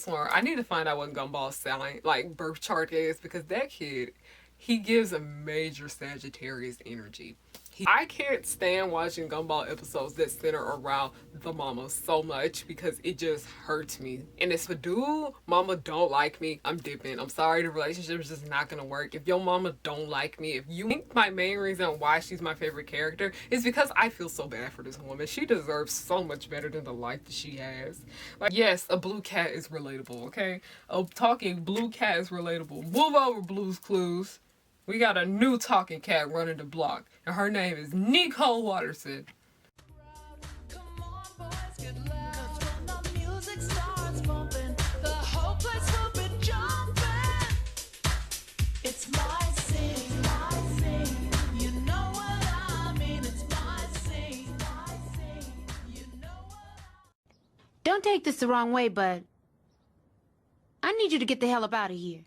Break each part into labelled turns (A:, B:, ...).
A: sworn I need to find out what Gumball's sign, like birth chart is, because that kid, he gives a major Sagittarius energy. I can't stand watching Gumball episodes that center around the mama so much because it just hurts me. And if a dude, mama don't like me, I'm dipping. I'm sorry, the relationship is just not gonna work. If your mama don't like me, if you think my main reason why she's my favorite character is because I feel so bad for this woman. She deserves so much better than the life that she has. Like, yes, a blue cat is relatable, okay? A talking blue cat is relatable. Move over, Blue's Clues. We got a new talking cat running the block, and her name is Nicole Watterson.
B: Don't take this the wrong way, but I need you to get the hell up out of here.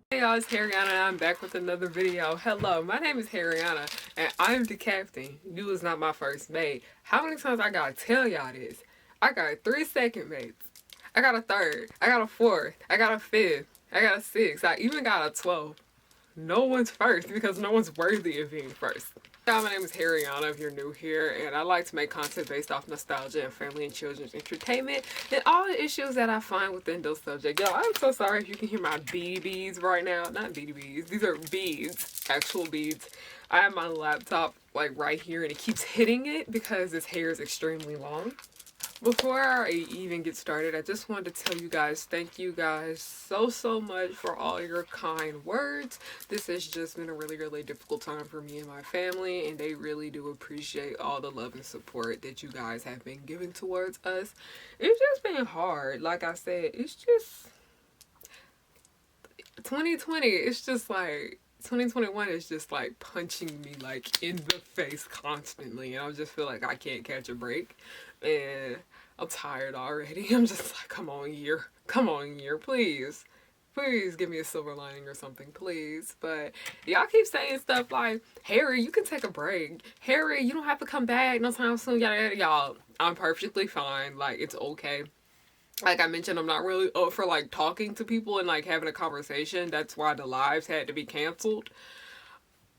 A: Hey y'all, it's Harriyanna and I'm back with another video. Hello, my name is Harriyanna and I'm the captain. You is not my first mate. How many times I gotta tell y'all this? I got 3 second mates. I got a 3rd. I got a 4th. I got a 5th. I got a 6th. I even got a 12th. No one's first because no one's worthy of being first. Hi, my name is Harriyanna if you're new here, and I like to make content based off nostalgia and family and children's entertainment and all the issues that I find within those subjects. Yo, I'm so sorry if you can hear my beads right now. Not beads, these are beads, actual beads. I have my laptop like right here and it keeps hitting it because this hair is extremely long. Before I even get started, I just wanted to tell you guys, thank you guys so much for all your kind words. This has just been a really difficult time for me and my family, and they really do appreciate all the love and support that you guys have been giving towards us. It's just been hard. Like I said, it's just 2020. It's just like 2021 is just like punching me like in the face constantly, and I just feel like I can't catch a break. And I'm tired already. I'm just like, come on year, please give me a silver lining or something, please. But y'all keep saying stuff like, Harry, you can take a break. Harry, you don't have to come back no time soon, yada yada. Y'all, I'm perfectly fine. Like, it's okay. Like I mentioned, I'm not really up for like talking to people and like having a conversation. That's why the lives had to be canceled.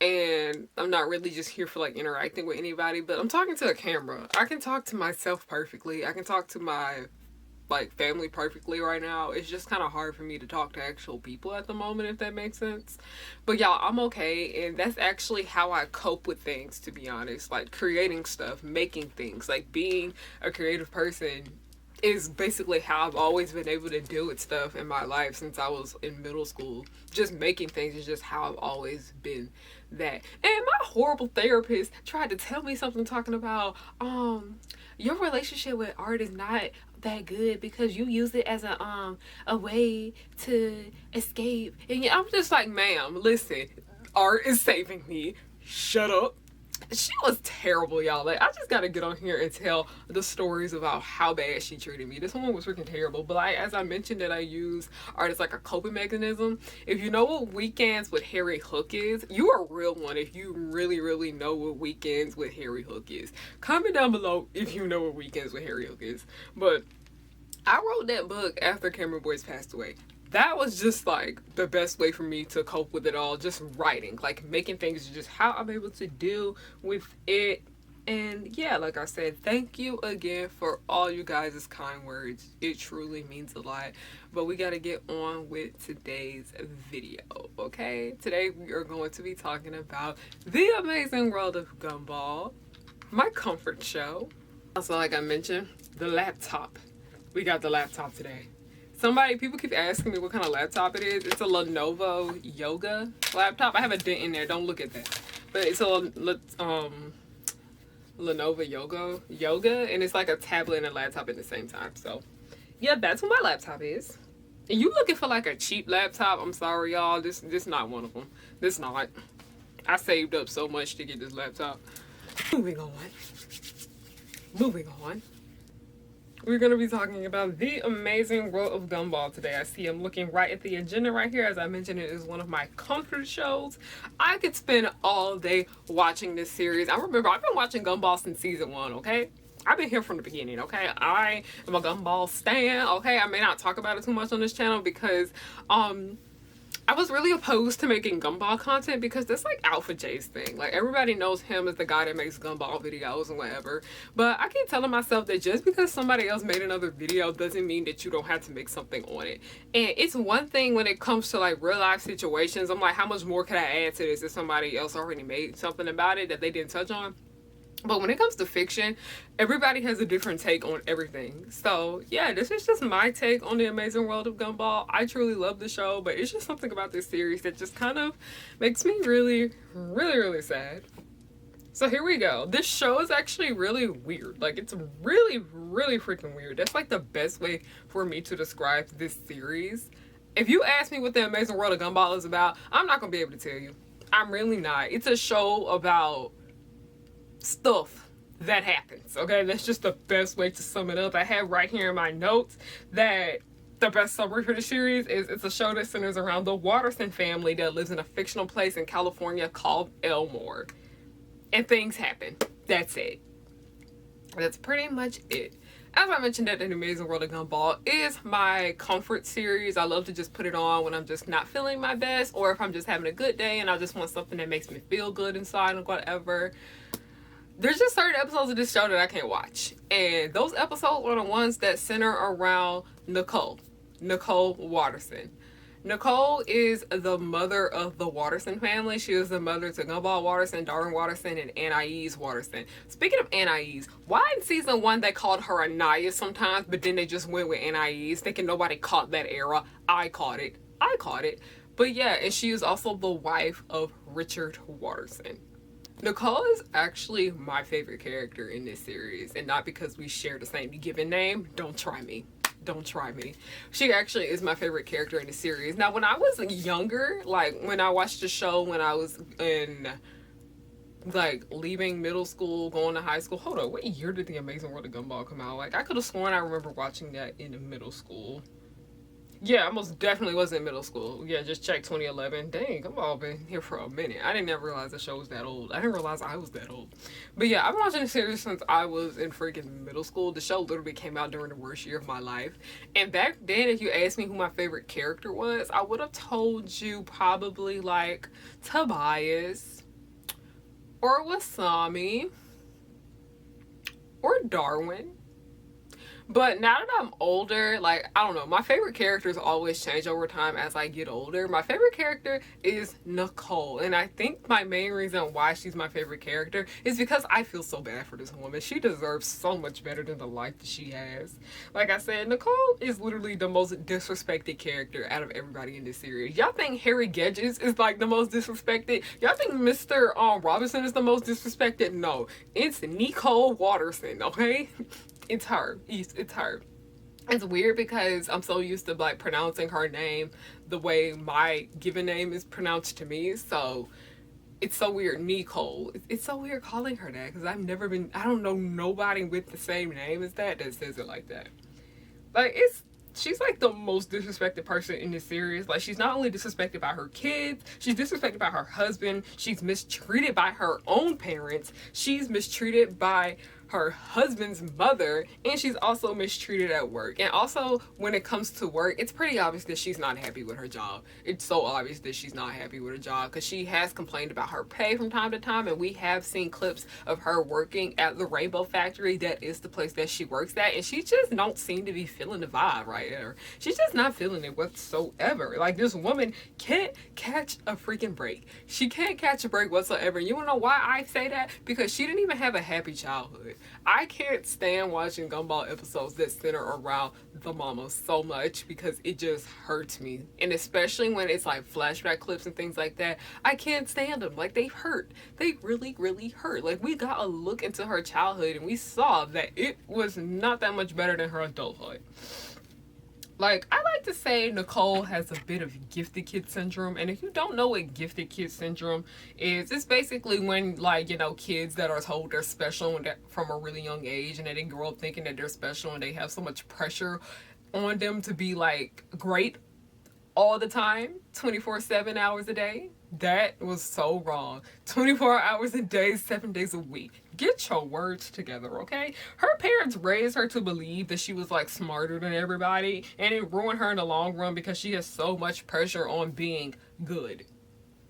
A: And I'm not really just here for like interacting with anybody, but I'm talking to a camera. I can talk to myself perfectly. I can talk to my like family perfectly right now. It's just kind of hard for me to talk to actual people at the moment, if that makes sense. But y'all, I'm okay, and that's actually how I cope with things, to be honest. Like creating stuff, making things, like being a creative person is basically how I've always been able to deal with stuff in my life since I was in middle school. Just making things is just how I've always been that. And my horrible therapist tried to tell me something talking about your relationship with art is not that good because you use it as a way to escape. And I'm just like, ma'am, listen, art is saving me. Shut up. She was terrible, y'all. Like, I just gotta get on here and tell the stories about how bad she treated me. This woman was freaking terrible. But like, as I mentioned, that I use art as like a coping mechanism. If you know what Weekends with Harry Hook is, you are a real one. If you really know what Weekends with Harry Hook is, comment down below if you know what Weekends with Harry Hook is. But I wrote that book after Cameron Boyce passed away. That was just like the best way for me to cope with it all, just writing, like making things, just how I'm able to deal with it. And yeah, like I said, thank you again for all you guys' kind words. It truly means a lot. But we got to get on with today's video, okay? Today we are going to be talking about the amazing world of Gumball, my comfort show. Also, like I mentioned, the laptop. We got the laptop today. People keep asking me what kind of laptop it is. It's a Lenovo Yoga laptop. I have a dent in there. Don't look at that. But it's a Lenovo Yoga, and it's like a tablet and a laptop at the same time. So, yeah, that's what my laptop is. And you looking for like a cheap laptop? I'm sorry, y'all. This not one of them. This not. I saved up so much to get this laptop. Moving on. We're going to be talking about the amazing world of Gumball today. I see I'm looking right at the agenda right here. As I mentioned, it is one of my comfort shows. I could spend all day watching this series. I remember I've been watching Gumball since season 1, okay? I've been here from the beginning, okay? I am a Gumball stan, okay? I may not talk about it too much on this channel because I was really opposed to making Gumball content because that's like Alpha J's thing. Like, everybody knows him as the guy that makes Gumball videos and whatever. But I keep telling myself that just because somebody else made another video doesn't mean that you don't have to make something on it. And it's one thing when it comes to like real life situations. I'm like, how much more could I add to this if somebody else already made something about it that they didn't touch on? But when it comes to fiction, everybody has a different take on everything. So yeah, this is just my take on the amazing world of Gumball. I truly love the show, but it's just something about this series that just kind of makes me really, really, really sad. So here we go. This show is actually really weird. Like, it's really, really freaking weird. That's like the best way for me to describe this series. If you ask me what the amazing world of Gumball is about, I'm not gonna be able to tell you. I'm really not. It's a show about stuff that happens, okay? That's just the best way to sum it up. I have right here in my notes that the best summary for the series is it's a show that centers around the Watterson family that lives in a fictional place in California called Elmore. And things happen. That's it. That's pretty much it. As I mentioned, that The Amazing World of Gumball is my comfort series. I love to just put it on when I'm just not feeling my best, or if I'm just having a good day and I just want something that makes me feel good inside and whatever. There's just certain episodes of this show that I can't watch. And those episodes are the ones that center around Nicole Watterson. Nicole is the mother of the Watterson family. She is the mother to Gumball Watterson, Darwin Watterson, and Anais Watterson. Speaking of Anais, why in season 1 they called her Anais sometimes, but then they just went with Anais, thinking nobody caught that era? I caught it. But yeah, and she is also the wife of Richard Watterson. Nicole is actually my favorite character in this series, and not because we share the same given name. Don't try me. She actually is my favorite character in the series. Now, when I was younger, like when I watched the show when I was in like leaving middle school, going to high school. Hold on, what year did The Amazing World of Gumball come out? Like, I could have sworn I remember watching that in middle school. Yeah, I most definitely was in middle school. Yeah, just check 2011. Dang, Gumball been here for a minute. I didn't ever realize the show was that old. I didn't realize I was that old. But yeah, I've been watching the series since I was in freaking middle school. The show literally came out during the worst year of my life. And back then, if you asked me who my favorite character was, I would have told you probably like Tobias, or Wasami, or Darwin. But now that I'm older, like, I don't know, my favorite characters always change over time as I get older. My favorite character is Nicole. And I think my main reason why she's my favorite character is because I feel so bad for this woman. She deserves so much better than the life that she has. Like I said, Nicole is literally the most disrespected character out of everybody in this series. Y'all think Harry Gedges is like the most disrespected? Y'all think Mr. Robinson is the most disrespected? No, it's Nicole Watterson, okay? It's her. It's her. It's weird because I'm so used to like pronouncing her name the way my given name is pronounced to me. So it's so weird. Nicole. It's so weird calling her that because I don't know nobody with the same name as that says it like that. Like, she's like the most disrespected person in this series. Like, she's not only disrespected by her kids, she's disrespected by her husband, she's mistreated by her own parents, she's mistreated by her husband's mother, and she's also mistreated at work. And also, when it comes to work, it's pretty obvious that she's not happy with her job. It's so obvious that she's not happy with her job because she has complained about her pay from time to time, and we have seen clips of her working at the Rainbow Factory. That is the place that she works at, and she just don't seem to be feeling the vibe right there. She's just not feeling it whatsoever. Like, this woman can't catch a freaking break. She can't catch a break whatsoever. You wanna know why I say that? Because she didn't even have a happy childhood. I can't stand watching Gumball episodes that center around the mama so much because it just hurts me. And especially when it's like flashback clips and things like that, I can't stand them. Like, they hurt. They really, really hurt. Like, we got a look into her childhood and we saw that it was not that much better than her adulthood. Like, I like to say Nicole has a bit of gifted kid syndrome. And if you don't know what gifted kid syndrome is, it's basically when, like, you know, kids that are told they're special from a really young age, and they grow up thinking that they're special, and they have so much pressure on them to be, like, great all the time, 24/7 hours a day. That was so wrong. 24 hours a day, 7 days a week. Get your words together, okay? Her parents raised her to believe that she was like smarter than everybody, and it ruined her in the long run because she has so much pressure on being good.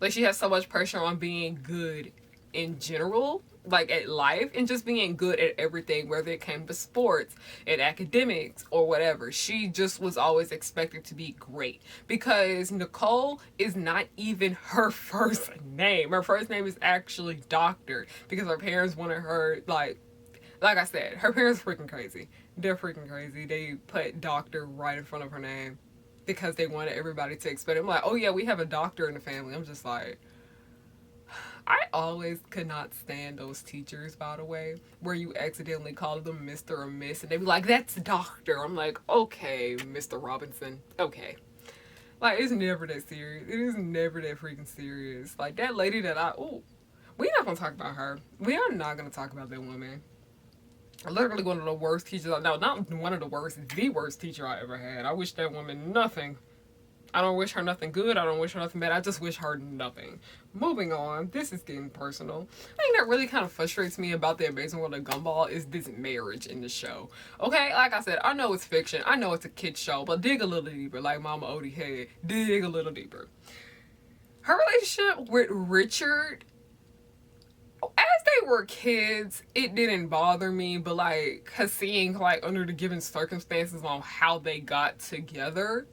A: Like, she has so much pressure on being good in general, like at life, and just being good at everything, whether it came to sports, at academics, or whatever. She just was always expected to be great because Nicole is not even her first name. Her first name is actually Doctor because her parents wanted her, like I said, her parents are freaking crazy. They're freaking crazy. They put Doctor right in front of her name because they wanted everybody to expect it. I'm like, oh yeah, we have a doctor in the family. I'm just like, I always could not stand those teachers, by the way, where you accidentally call them Mr. or Miss, and they be like, that's Doctor. I'm like, okay, Mr. Robinson, okay. Like, it's never that serious. It is never that freaking serious. Like, that lady that we're not gonna talk about her. We are not gonna talk about that woman. Literally one of the worst teachers. No, not one of the worst. The worst teacher I ever had. I wish that woman nothing. I don't wish her nothing good. I don't wish her nothing bad. I just wish her nothing. Moving on. This is getting personal. I think that really kind of frustrates me about The Amazing World of Gumball is this marriage in the show. Okay, like I said, I know it's fiction. I know it's a kid's show, but dig a little deeper, like Mama Odie had. Dig a little deeper. Her relationship with Richard, as they were kids, it didn't bother me, but like, cause seeing like under the given circumstances on how they got together.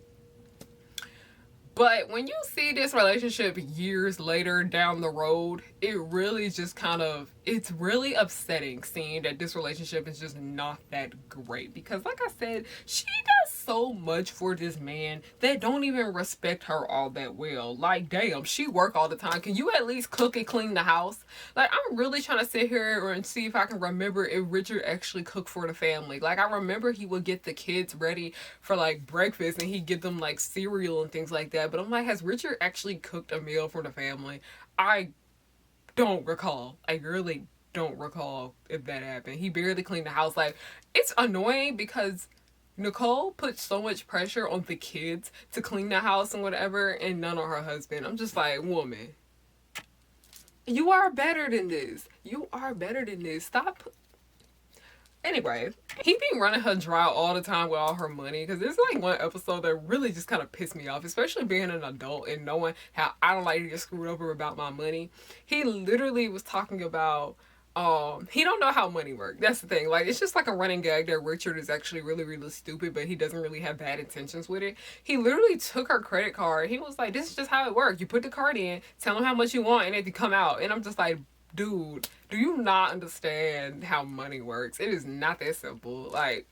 A: But when you see this relationship years later down the road, it really just kind of, it's really upsetting seeing that this relationship is just not that great. Because like I said, she does so much for this man that don't even respect her all that well. Like, damn, she work all the time. Can you at least cook and clean the house? Like, I'm really trying to sit here and see if I can remember if Richard actually cooked for the family. Like, I remember he would get the kids ready for like breakfast and he'd give them like cereal and things like that. But I'm like, has Richard actually cooked a meal for the family? I don't recall. I really don't recall if that happened. He barely cleaned the house. Like, it's annoying because Nicole puts so much pressure on the kids to clean the house and whatever, and none on her husband. I'm just like, woman, you are better than this. You are better than this. Stop. Anyway, he be running her dry all the time with all her money, because there's like one episode that really just kind of pissed me off, especially being an adult and knowing how I don't like to get screwed over about my money. He literally was talking about he don't know how money works. That's the thing. Like, it's just like a running gag that Richard is actually really, really stupid, but he doesn't really have bad intentions with it. He literally took her credit card. He was like, this is just how it works. You put the card in, tell him how much you want, and it come out. And I'm just like, dude, do you not understand how money works? It is not that simple. Like,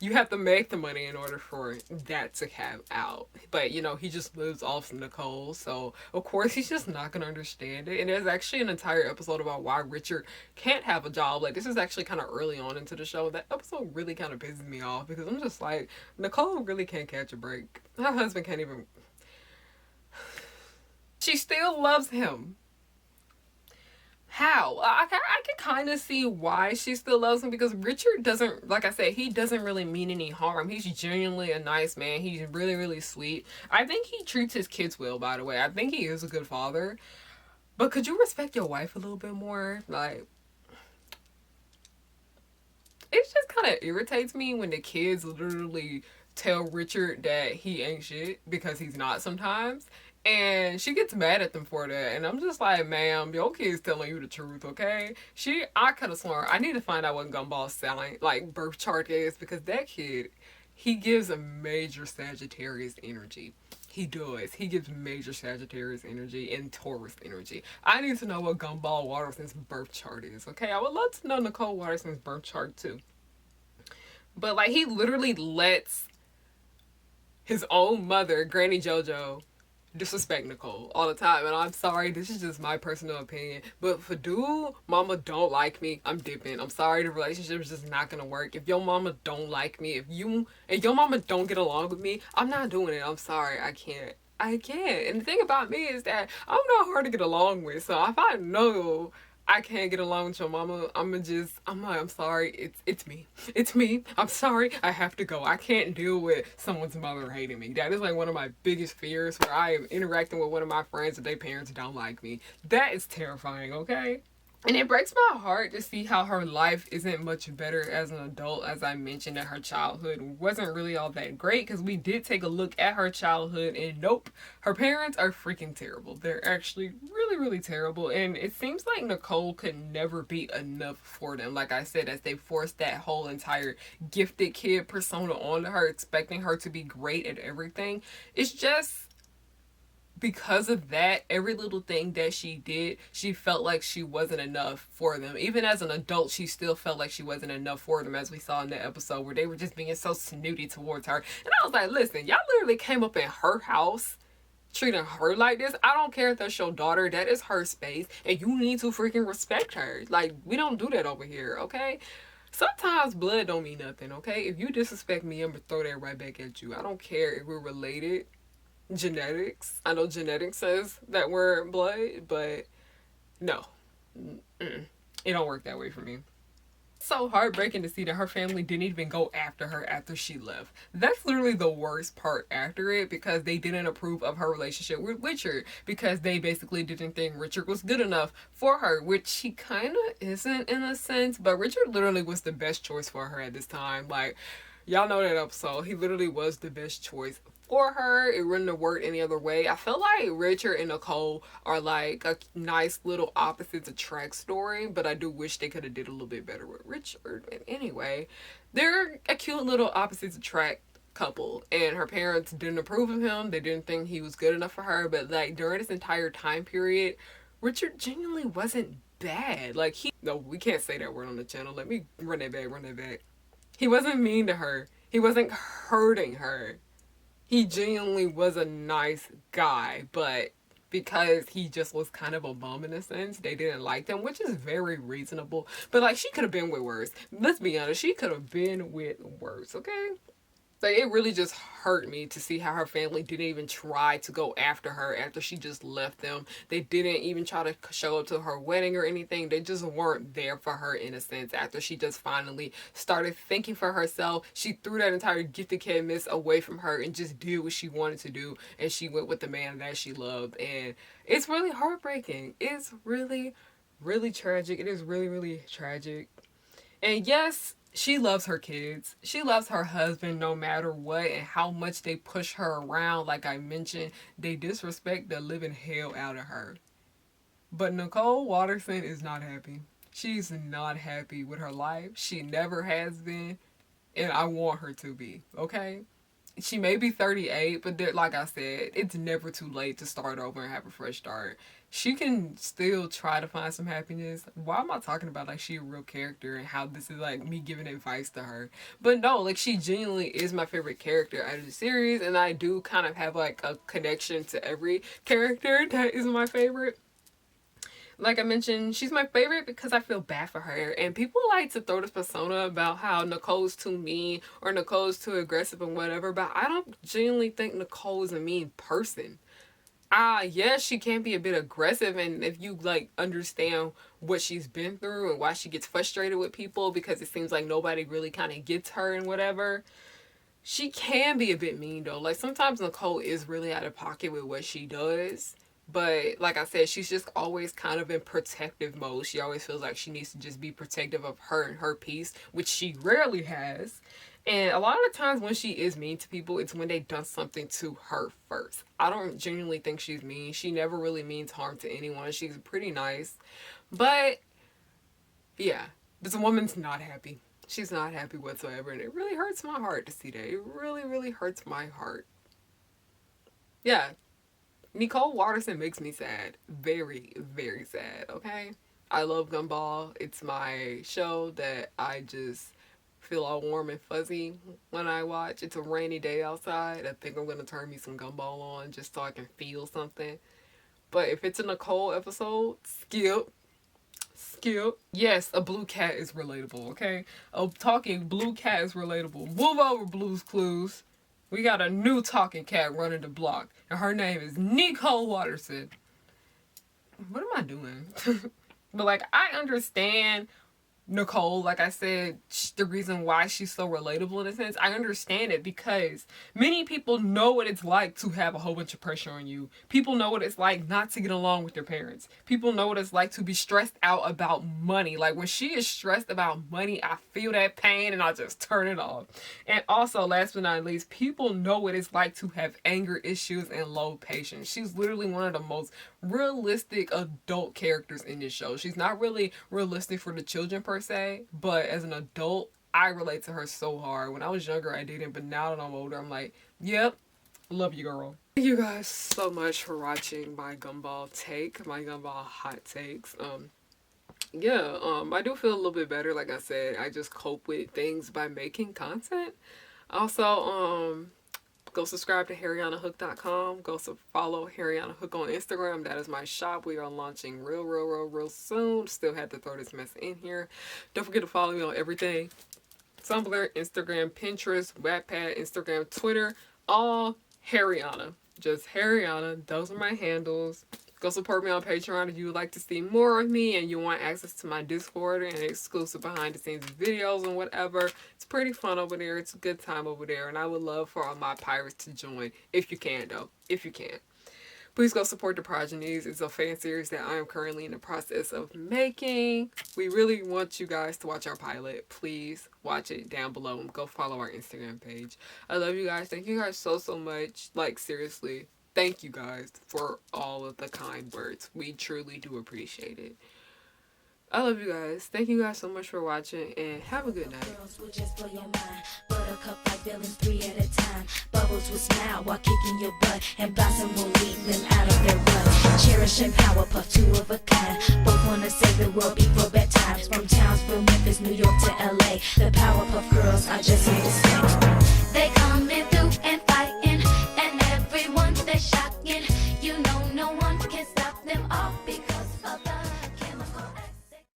A: you have to make the money in order for that to have out. But, you know, he just lives off Nicole, so of course he's just not gonna understand it. And there's actually an entire episode about why Richard can't have a job. Like, this is actually kind of early on into the show. That episode really kind of pisses me off because I'm just like, Nicole really can't catch a break. Her husband can't even. She still loves him. How? I can kind of see why she still loves him, because Richard doesn't, like I said, he doesn't really mean any harm. He's genuinely a nice man. He's really, really sweet. I think he treats his kids well, by the way. I think he is a good father. But could you respect your wife a little bit more? Like, it just kind of irritates me when the kids literally tell Richard that he ain't shit, because he's not sometimes. And she gets mad at them for that. And I'm just like, ma'am, your kid's telling you the truth, okay? I could have sworn, I need to find out what Gumball's selling, like, birth chart is, because that kid, he gives a major Sagittarius energy. He does. He gives major Sagittarius energy and Taurus energy. I need to know what Gumball Watterson's birth chart is, okay? I would love to know Nicole Watterson's birth chart, too. But, like, he literally lets his own mother, Granny JoJo, disrespect Nicole all the time. And I'm sorry, this is just my personal opinion, but for dude, mama don't like me, I'm dipping. I'm sorry, the relationship is just not gonna work. If your mama don't like me, if your mama don't get along with me, I'm not doing it. I'm sorry, I can't. And the thing about me is that I'm not hard to get along with. So if I know I can't get along with your mama. I'm like, I'm sorry. It's me. It's me. I'm sorry. I have to go. I can't deal with someone's mother hating me. That is like one of my biggest fears, where I am interacting with one of my friends and their parents don't like me. That is terrifying, okay? And it breaks my heart to see how her life isn't much better as an adult. As I mentioned, that her childhood wasn't really all that great, because we did take a look at her childhood, and nope, her parents are freaking terrible. They're actually really, really terrible. And it seems like Nicole could never be enough for them. Like I said, as they forced that whole entire gifted kid persona onto her, expecting her to be great at everything. It's just, because of that, every little thing that she did, she felt like she wasn't enough for them. Even as an adult, she still felt like she wasn't enough for them, as we saw in the episode where they were just being so snooty towards her. And I was like, listen, y'all literally came up in her house treating her like this. I don't care if that's your daughter. That is her space, and you need to freaking respect her. Like, we don't do that over here, okay? Sometimes blood don't mean nothing, okay? If you disrespect me, I'm gonna throw that right back at you. I don't care if we're related. Genetics. I know genetics says that we're blood, but no. It don't work that way for me. So heartbreaking to see that her family didn't even go after her after she left. That's literally the worst part after it, because they didn't approve of her relationship with Richard, because they basically didn't think Richard was good enough for her, which he kind of isn't in a sense, but Richard literally was the best choice for her at this time. Like, y'all know that episode. He literally was the best choice for her. It wouldn't have worked any other way. I feel like Richard and Nicole are like a nice little opposites attract story, but I do wish they could have did a little bit better with Richard. And anyway, they're a cute little opposites attract couple, and her parents didn't approve of him. They didn't think he was good enough for her, but like during this entire time period, Richard genuinely wasn't bad. Like, no, we can't say that word on the channel. Let me run that back. He wasn't mean to her. He wasn't hurting her. He genuinely was a nice guy, but because he just was kind of a bum in a sense, they didn't like him, which is very reasonable. But like, she could have been with worse. Let's be honest, she could have been with worse, okay? Like, it really just hurt me to see how her family didn't even try to go after her after she just left them. They didn't even try to show up to her wedding or anything. They just weren't there for her in a sense. After she just finally started thinking for herself, she threw that entire gifted kid miss away from her and just did what she wanted to do. And she went with the man that she loved. And it's really heartbreaking. It's really, really tragic. It is really, really tragic. And yes, she loves her kids. She loves her husband no matter what, and how much they push her around. Like I mentioned, they disrespect the living hell out of her. But Nicole Watterson is not happy. She's not happy with her life. She never has been, and I want her to be, okay? She may be 38, but like I said, it's never too late to start over and have a fresh start. She can still try to find some happiness. Why am I talking about like she a real character and how this is like me giving advice to her? But no, like, she genuinely is my favorite character out of the series, and I do kind of have like a connection to every character that is my favorite. Like I mentioned, she's my favorite because I feel bad for her. And people like to throw this persona about how Nicole's too mean or Nicole's too aggressive and whatever, but I don't genuinely think Nicole is a mean person. Yes, she can be a bit aggressive, and if you like understand what she's been through and why she gets frustrated with people because it seems like nobody really kind of gets her and whatever, she can be a bit mean though. Like, sometimes Nicole is really out of pocket with what she does. But like I said, she's just always kind of in protective mode. She always feels like she needs to just be protective of her and her peace, which she rarely has. And a lot of the times when she is mean to people, it's when they done something to her first. I don't genuinely think she's mean. She never really means harm to anyone. She's pretty nice. But yeah, this woman's not happy. She's not happy whatsoever. And it really hurts my heart to see that. It really, really hurts my heart. Yeah. Nicole Watterson makes me sad. Very, very sad, okay? I love Gumball. It's my show that I just feel all warm and fuzzy when I watch. It's a rainy day outside. I think I'm going to turn me some Gumball on just so I can feel something. But if it's a Nicole episode, skip. Yes, a blue cat is relatable, okay? A talking blue cat is relatable. Move over, Blue's Clues. We got a new talking cat running the block, and her name is Nicole Watterson. What am I doing? But like, I understand Nicole, like I said, the reason why she's so relatable in a sense, I understand it because many people know what it's like to have a whole bunch of pressure on you. People know what it's like not to get along with their parents. People know what it's like to be stressed out about money. Like when she is stressed about money, I feel that pain and I just turn it off. And also, last but not least, people know what it's like to have anger issues and low patience. She's literally one of the most realistic adult characters in this show. She's not really realistic for the children per se, but as an adult, I relate to her so hard. When I was younger, I didn't, but now that I'm older, I'm like, yep, love you, girl. Thank you guys so much for watching my Gumball hot takes. I do feel a little bit better. Like I said, I just cope with things by making content. Also, go subscribe to harriyannahook.com. Go follow harriyannahook on Instagram. That is my shop. We are launching real soon. Still had to throw this mess in here. Don't forget to follow me on everything. Tumblr, Instagram, Pinterest, Wattpad, Instagram, Twitter. All Harriyanna. Just Harriyanna. Those are my handles. Go support me on Patreon if you would like to see more of me and you want access to my Discord and exclusive behind the scenes videos and whatever. It's pretty fun over there. It's a good time over there. And I would love for all my pirates to join. If you can, though. If you can. Please go support The Progenies. It's a fan series that I am currently in the process of making. We really want you guys to watch our pilot. Please watch it down below and go follow our Instagram page. I love you guys. Thank you guys so much. Like, seriously. Thank you guys for all of the kind words. We truly do appreciate it. I love you guys. Thank you guys so much for watching and have a good night.
C: Girls will just blow your mind. Buttercup like villains 3 at a time. Bubbles will smile while kicking your butt. And Blossom will lead them out of their rut. Cherish and Powerpuff, 2 of a kind. Both wanna save the world before bedtime. From Townsville, Memphis, New York to LA. The Powerpuff Girls are just